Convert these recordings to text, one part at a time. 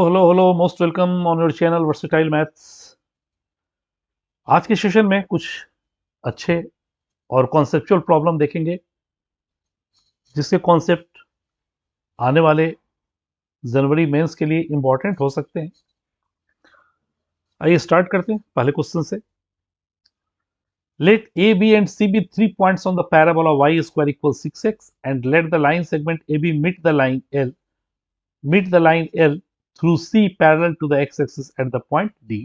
Hello most welcome on your channel versatile maths. आज के session में कुछ अच्छे और कॉन्सेप्चुअल प्रॉब्लम देखेंगे जिसके कॉन्सेप्ट आने वाले जनवरी मेंस के लिए इंपॉर्टेंट हो सकते हैं। आइए स्टार्ट करते हैं पहले क्वेश्चन से। Let a b and c be 3 points on the parabola y square equals 6x and let the line segment ab meet the line L through c parallel to the x-axis at the point D.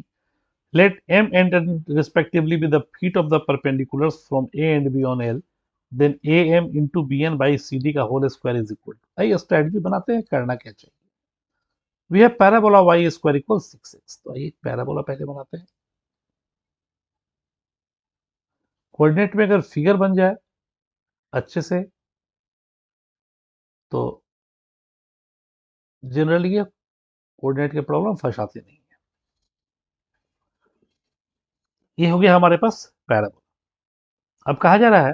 Let M and N respectively be the feet of the perpendiculars from A and B on L. Then AM into BN by CD का whole square is equal to। आइए strategy बनाते हैं, करना क्या चाहिए। We have parabola y square equals 6x। तो आइए parabola पहले बनाते हैं। कोऑर्डिनेट में अगर फिगर बन जाए अच्छे से तो जनरली ये कोऑर्डिनेट के प्रॉब्लम फंसाते नहीं है। ये हो गया हमारे पास पैराबोला। अब कहा जा रहा है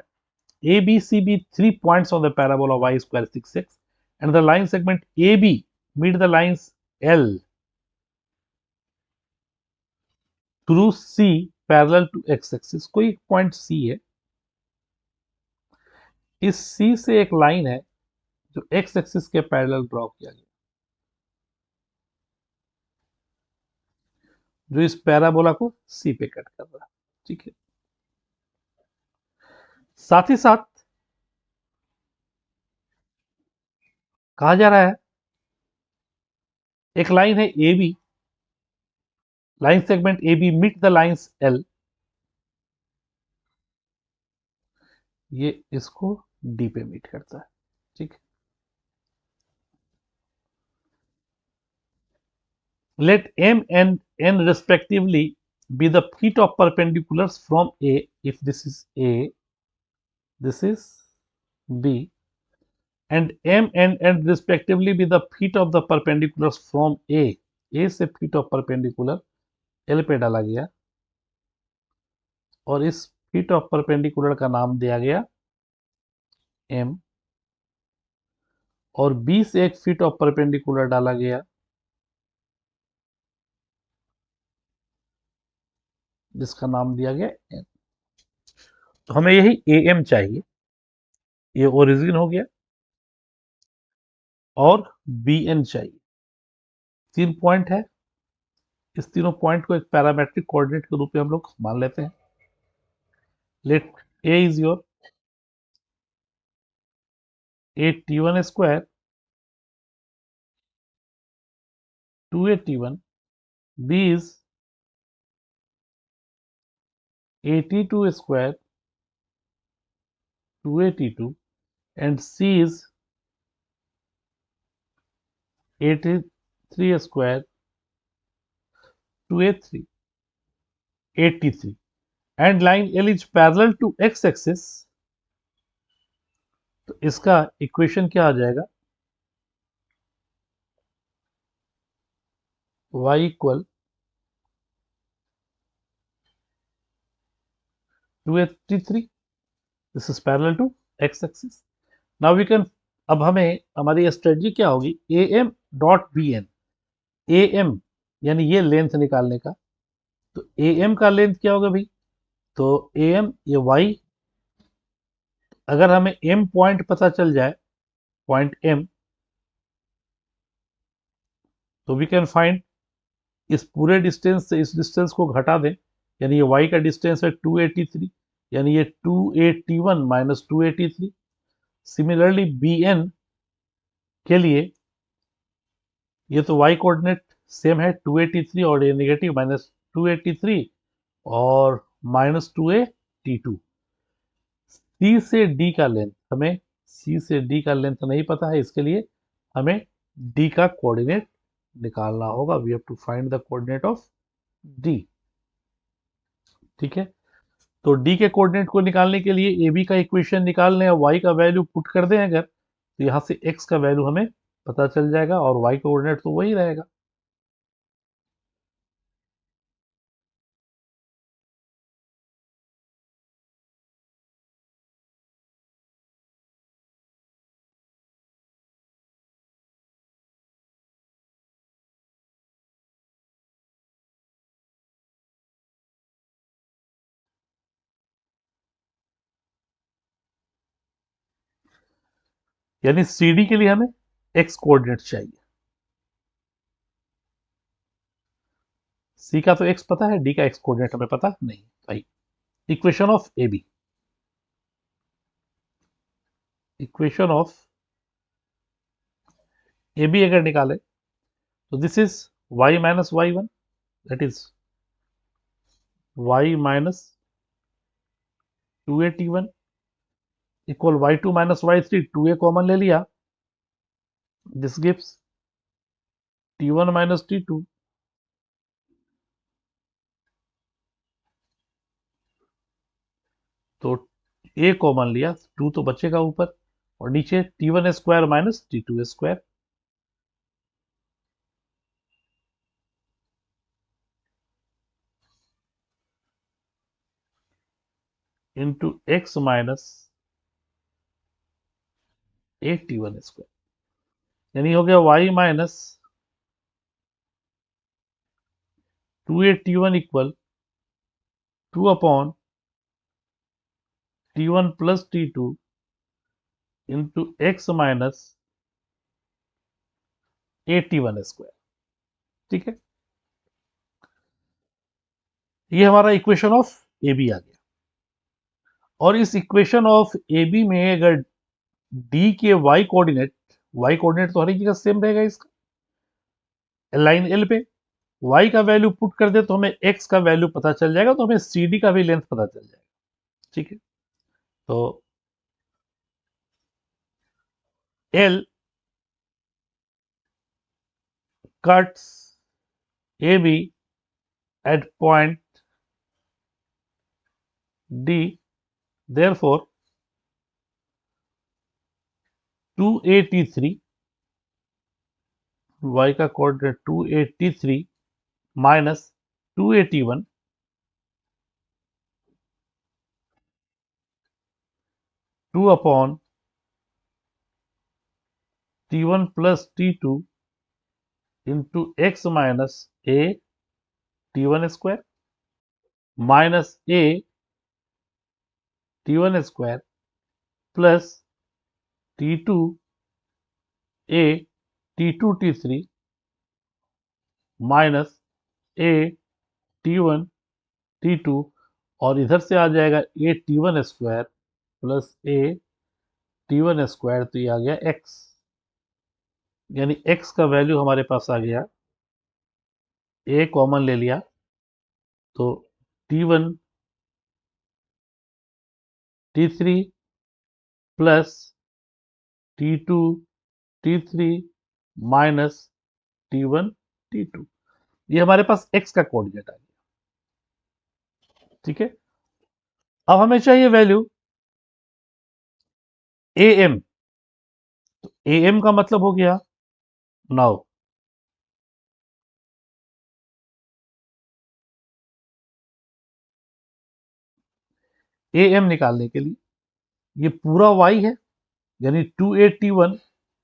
A B C be 3 points on the parabola y square 6x and the line segment AB meet the lines L through C parallel to x axis. कोई पॉइंट C है, इस C से एक लाइन है जो x एक्सिस के parallel draw किया गया, जो इस पैराबोला को C पे कट कर रहा है। ठीक है, साथ ही साथ कहा जा रहा है एक लाइन है AB, line segment AB meet the lines L, ये इसको D पे मीट करता है। ठीक है, let M and N respectively be the feet of perpendiculars from A, if this is A, this is B, and M and N respectively be the feet of the perpendiculars from A। A से feet of perpendicular L पे डाला गया और इस feet of perpendicular का नाम दिया गया M, और B से एक feet of perpendicular डाला गया जिसका नाम दिया गया N। तो हमें यही AM चाहिए, ये ओरिजिन हो गया, और BN चाहिए। 3 पॉइंट है, इस तीनों पॉइंट को एक पैरामेट्रिक कोऑर्डिनेट के रूप में हम लोग मान लेते हैं। Let A is your T1 square 2A T1, B is 82 square 2A T2, and C is 83 square 2A3 83, and line L is parallel to x axis। तो इसका इक्वेशन क्या आ जाएगा, y equal 283, this is parallel to x axis। now we can, अब हमें हमारी strategy क्या होगी, AM dot BN, AM यानी ये लेंथ निकालने का। तो AM का लेंथ क्या होगा भाई, तो AM ये y, अगर हमें M पॉइंट पता चल जाए, पॉइंट M, तो वी कैन फाइंड इस पूरे डिस्टेंस से इस डिस्टेंस को घटा दें, यानी ये y का डिस्टेंस है 283, यानी ये 281 माइनस 283। सिमिलरली BN के लिए ये तो y कोऑर्डिनेट सेम है 283, और ये नेगेटिव माइनस 283 और माइनस 2A T2। C से D का लेंथ, हमें C से D का लेंथ नहीं पता है, इसके लिए हमें D का कोऑर्डिनेट निकालना होगा। We have to find the coordinate of D। ठीक है, तो D के कोऑर्डिनेट को निकालने के लिए AB का इक्वेशन निकाल लें और Y का वैल्यू पुट कर दें अगर, तो यहाँ से X का वैल्यू हमें पता चल जाएगा और Y कोऑर्डिनेट तो वही रहेगा। यानी सी डी के लिए हमें एक्स कोऑर्डिनेट चाहिए। सी का तो एक्स पता है, डी का एक्स कोऑर्डिनेट हमें पता नहीं भाई। Equation of A B, equation of A B अगर निकाले तो this is y minus Y one, that is y minus 2a t1 equal y2 minus y3, 2a common ले लिया, this gives t1 minus t2, तो a common लिया, 2 तो बचेगा ऊपर, और नीचे t1 square minus t2 square into x minus a t1 square, यानी हो गया y minus 2a t1 equal 2 upon t1 plus t2 into x minus a t1 square. ठीक है, ये हमारा इक्वेशन ऑफ ए बी आ गया। और इस इक्वेशन ऑफ ए बी में अगर डी के वाई कोऑर्डिनेट तो हर एक जगह सेम रहेगा, इसका लाइन एल पे y का वैल्यू पुट कर दे तो हमें x का वैल्यू पता चल जाएगा, तो हमें सी डी का भी लेंथ पता चल जाएगा। ठीक है, तो L cuts AB at point D, therefore 2a t3, y का coordinate 2a t3 minus 2a t1 2 upon t1 plus t2 into x minus a t1 square minus a t1 square plus t2 a t2 t3 minus a t1 t2, और इधर से आ जाएगा a t1 square plus a t1 square, तो ये आ गया x, यानी x का value हमारे पास आ गया, a कॉमन ले लिया तो t1 t3 plus t2 t3 minus t1 t2, ये हमारे पास x का कोऑर्डिनेट आ गया। ठीक है, अब हमें चाहिए वैल्यू am, तो am का मतलब हो गया नाउ am निकालने के लिए ये पूरा y है, यानी 2a t1,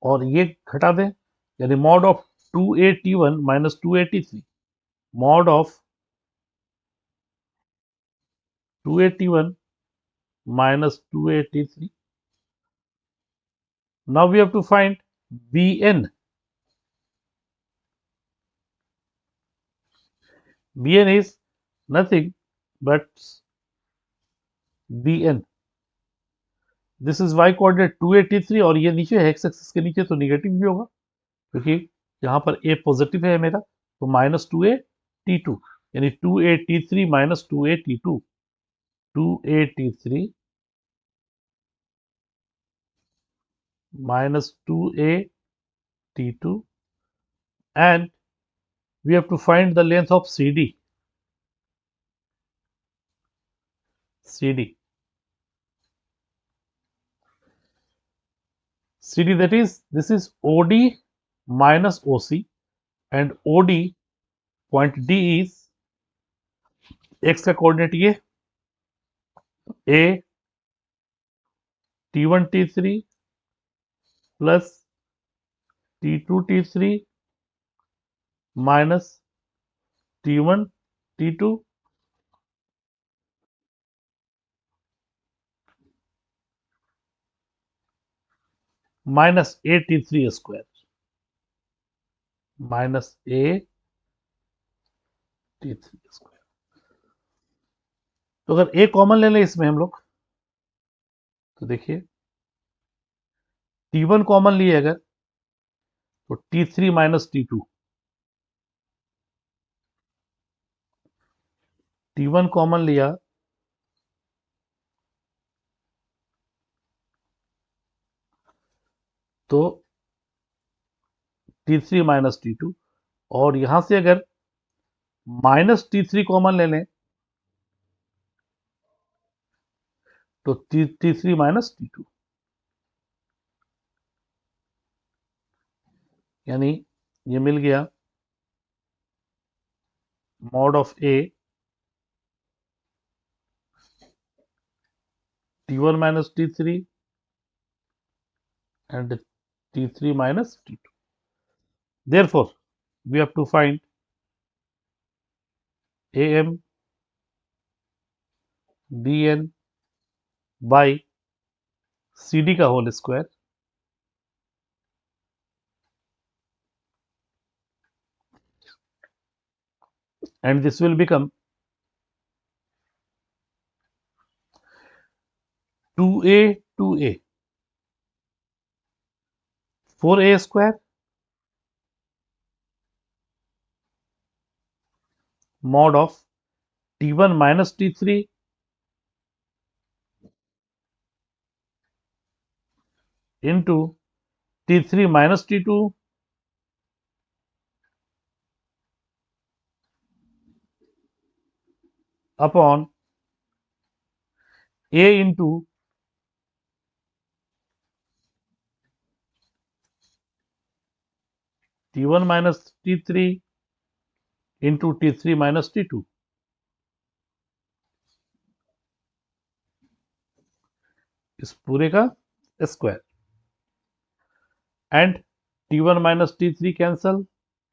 और ये घटा दें, यानी mod of 2a t1 minus 2a t3, mod of 2a t1 minus 2a t3. Now we have to find bn. bn is nothing but bn. This is y coordinate 2a t3, और ये नीचे है x axis के नीचे, तो negative भी होगा क्योंकि यहाँ पर a पॉजिटिव है मेरा, तो माइनस 2a t2, यानी 2a t3 minus 2a t2, 2a t3 minus 2a t2, and we have to find the length of CD. CD, that is, this is OD minus OC, and OD point D is x का coordinate ये a t1 t3 plus t2 t3 minus t1 t2, minus A T three square minus A T three square. तो अगर ए common ले लें इसमें हम लोग, तो देखिए टी वन कॉमन लिए अगर, तो T three minus T two, T one common लिया तो T three minus T two, और यहां से अगर माइनस टी थ्री कॉमन ले लें तो T three minus T two, यानी ये मिल गया mod of A T one minus T three and T three minus T two. Therefore, we have to find AM dn by CD का whole square, and this will become 2a 2a 4a square mod of t1 minus t3 into t3 minus t2 upon a into t1 minus t3 into t3 minus t2, इस पूरे का square, and t1 minus t3 cancel,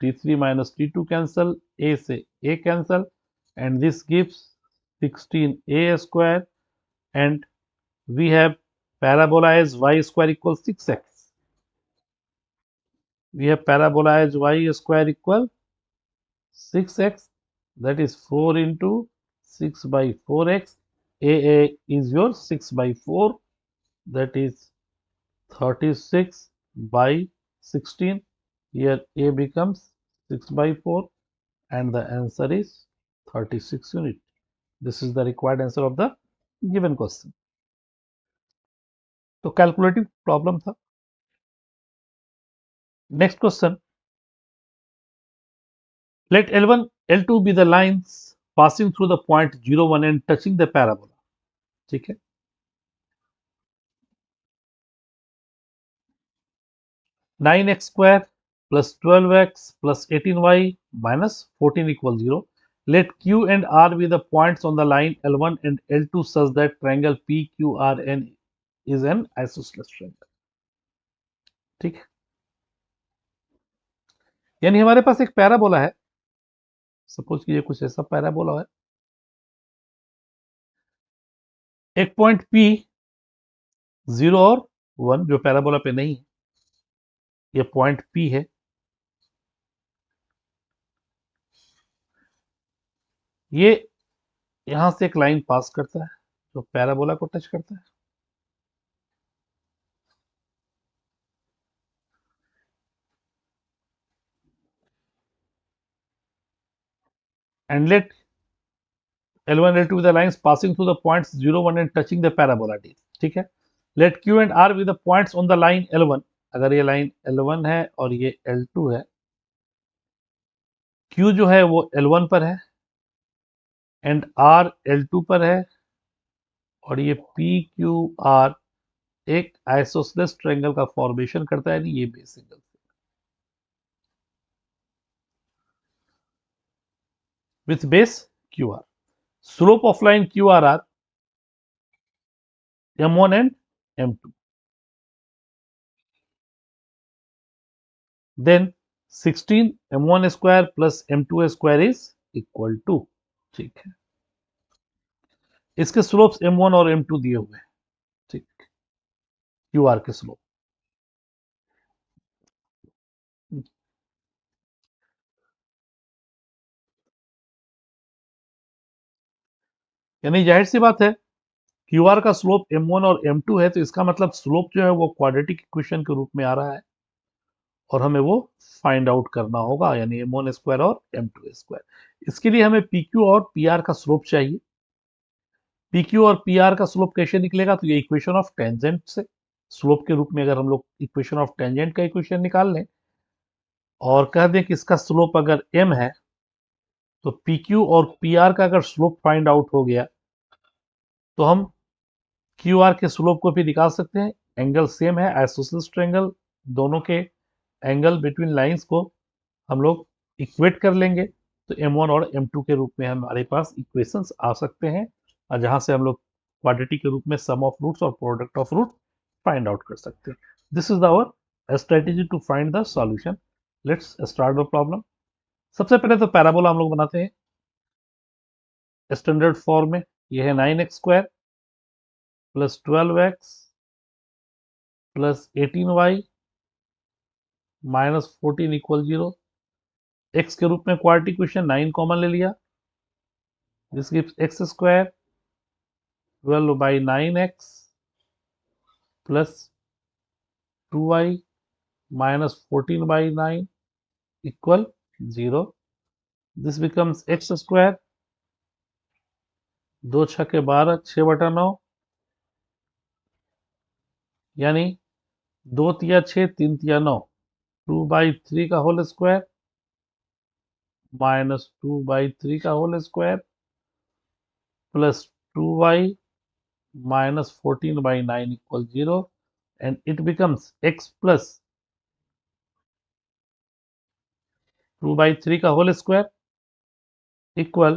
t3 minus t2 cancel, a से a cancel, and this gives 16a square, and we have parabola as y square equals 6x. We have parabola as y square equal 6x, that is 4 into 6 by 4x. A is your 6 by 4, that is 36 by 16. Here a becomes 6 by 4 and the answer is 36 unit. This is the required answer of the given question. तो calculative problem था। Next question, let L1 L2 be the lines passing through the point 0 1 and touching the parabola। ठीक है, 9x square plus 12x plus 18y minus 14 equals 0। Let Q and R be the points on the line L1 and L2 such that triangle PQRN is an isosceles triangle। ठीक है, यानी हमारे पास एक parabola है, suppose कीजिए कुछ ऐसा parabola है, एक पॉइंट P 0 और 1 जो पैराबोला पे नहीं है, ये पॉइंट P है, ये यहां से एक लाइन पास करता है जो पैराबोला को टच करता है, and let L1 L2 with the lines passing through the points 0 1 and touching the parabola D। ठीक है, let Q and R with the points on the line L1। अगर ये लाइन L1 है और ये L2 है, Q जो है वो L1 पर है एंड R L2 पर है, और ये PQR एक आइसोसेलेस ट्रायंगल का फॉर्मेशन करता है, ये base angle. with base QR, slope of line QR are M1 and M2, then 16 M1 square plus M2 square is equal to। ठीक है, इसके स्लोप्स M1 और M2 दिए हुए हैं, ठीक, QR के स्लोप। यानी जाहिर सी बात है क्यू आर का स्लोप m1 और m2 है, तो इसका मतलब स्लोप जो है वो क्वाड्रेटिक इक्वेशन के रूप में आ रहा है और हमें वो फाइंड आउट करना होगा, यानी m1 स्क्वायर और m2 स्क्वायर। इसके लिए हमें pq और pr का स्लोप चाहिए। pq और pr का स्लोप कैसे निकलेगा, तो ये इक्वेशन ऑफ टेंजेंट से स्लोप के रूप में अगर हम लोग इक्वेशन ऑफ टेंजेंट का इक्वेशन निकाल लें और कह दें कि इसका स्लोप अगर m है, तो pq और pr का अगर स्लोप फाइंड आउट हो गया तो हम QR के स्लोप को भी निकाल सकते हैं। एंगल सेम है, आइसोसेलेस ट्रायंगल, दोनों के एंगल बिटवीन लाइंस को हम लोग इक्वेट कर लेंगे, तो m1 और m2 के रूप में हमारे पास इक्वेशंस आ सकते हैं, और जहां से हम लोग क्वाड्रेटिक के रूप में सम ऑफ रूट्स और product of root find out कर सकते हैं। This is our strategy to find the solution. Let's start the problem. सबसे पहले तो पैराबोला हम लोग बनाते हैं स्टैंडर्ड फॉर्म में। यह है 9x² plus 12x plus 18y minus 14 equal 0। x के रूप में क्वाड्रेटिक इक्वेशन 9 कॉमन ले लिया, this gives x square 12 by 9x plus 2y minus 14 by 9 equal 0. This becomes x square 2 छके 12 6/9 यानी 2 तिया 6 3 तिया 9 2/3 का होल स्क्वायर माइनस 2/3 का whole square plus 2y minus 14 by 9 equal 0, and it becomes x plus 2/3 का whole square equal,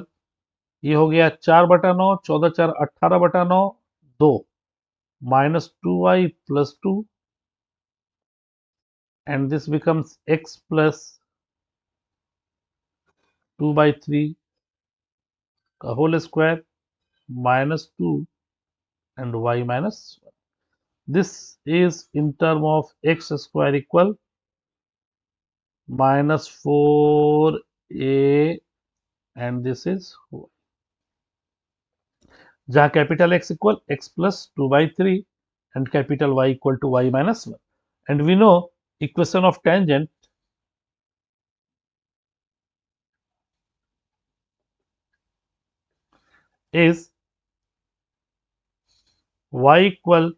ये हो गया 4/9 14 4 18/9 2 minus 2y plus 2, and this becomes x plus 2/3 का whole square minus 2 and y minus 1. This is in term of x square equal minus 4a, and this is जहाँ capital X equal x plus 2/3 and capital Y equal to y minus 1. And we know equation of tangent is y equal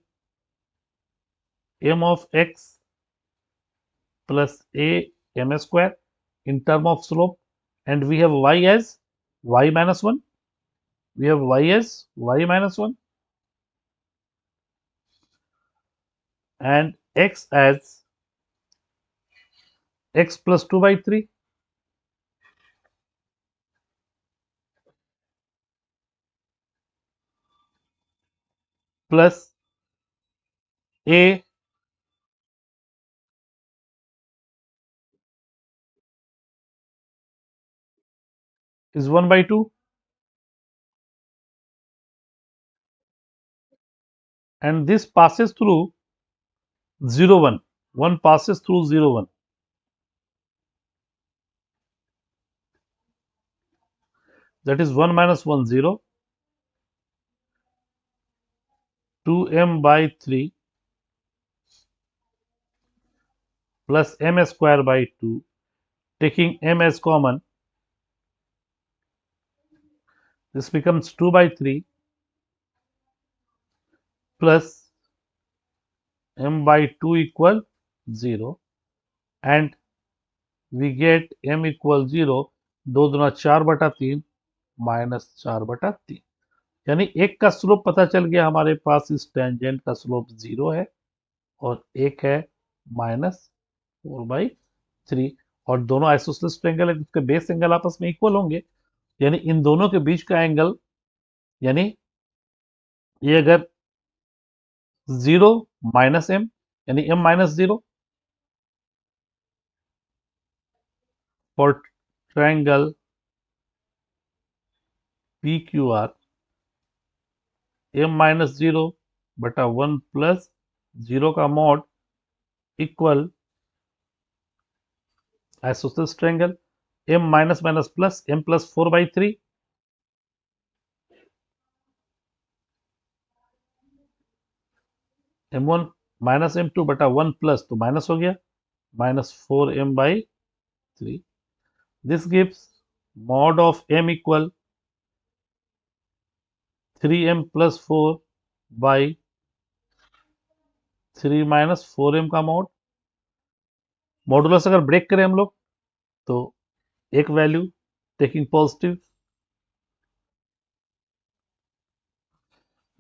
m of x plus a m square in term of slope, and we have y as y minus 1. We have y as y minus 1 and x as x plus 2/3 plus a is 1/2, and this passes through 0 1. 1 passes through 0 1. That is 1 minus 1 0, 2m by 3 plus m square by 2. Taking m as common, this becomes 2/3 plus m by 2 equal 0, and we get m equal 0, 2 दूना 4/3 minus 4/3, यानी एक का slope पता चल गया हमारे पास, इस tangent का स्लोप 0 है और एक है -4/3, और दोनों आइसोसेलेस ट्रायंगल है जिसके बेस एंगल आपस में इक्वल होंगे, यानी इन दोनों के बीच का एंगल, यानी ये अगर 0 माइनस m यानी m minus 0 for triangle PQR, m minus 0 बटा 1 प्लस 0 का mod equal isosceles triangle m minus minus plus m plus 4/3 m1 minus m2 बटा 1 प्लस तो माइनस हो गया -4m/3. This gives mod of m equal 3m plus 4 by 3 minus 4m का mod. Modulus अगर break करें हम लोग तो एक value taking positive,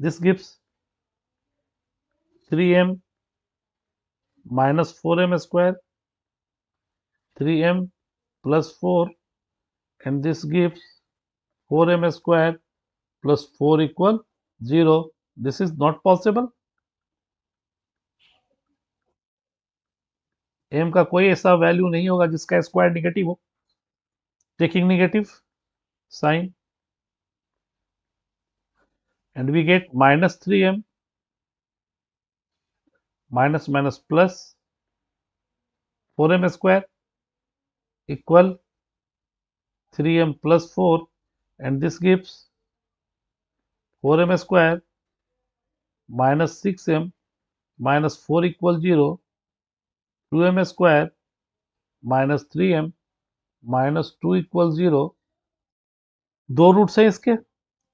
this gives 3m minus 4m square, 3m plus 4, and this gives 4m square plus 4 equal 0. This is not possible. m का कोई ऐसा वैल्यू नहीं होगा जिसका स्क्वायर निगेटिव हो. Taking negative sign and we get minus 3m minus minus plus 4m square equal 3m plus 4, and this gives 4m square minus 6m minus 4 equal 0, 2m square minus 3m minus 2 equal 0. दो roots हैं इसके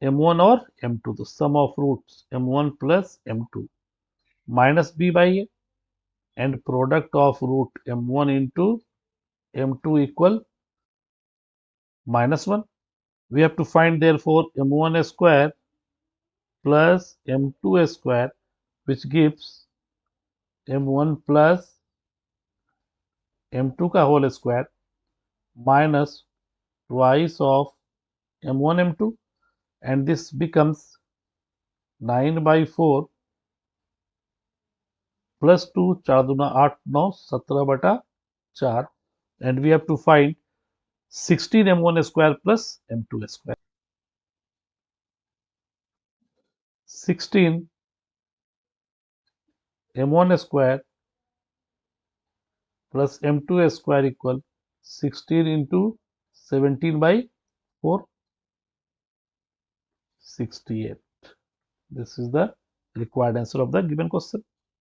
m1 और m2, तो sum of roots m1 plus m2 minus b by a and product of root m1 into m2 equal -1. We have to find therefore m1 square plus m2 square, which gives m1 plus m2 का whole square minus twice of m1 m2, and this becomes 9/4 plus 2, 4 दूना 8, 9, 17/4, and we have to find 16 m1 square plus m2 square. 16 m1 square plus m2 square equal 16 into 17/4, 68. This is the required answer of the given question.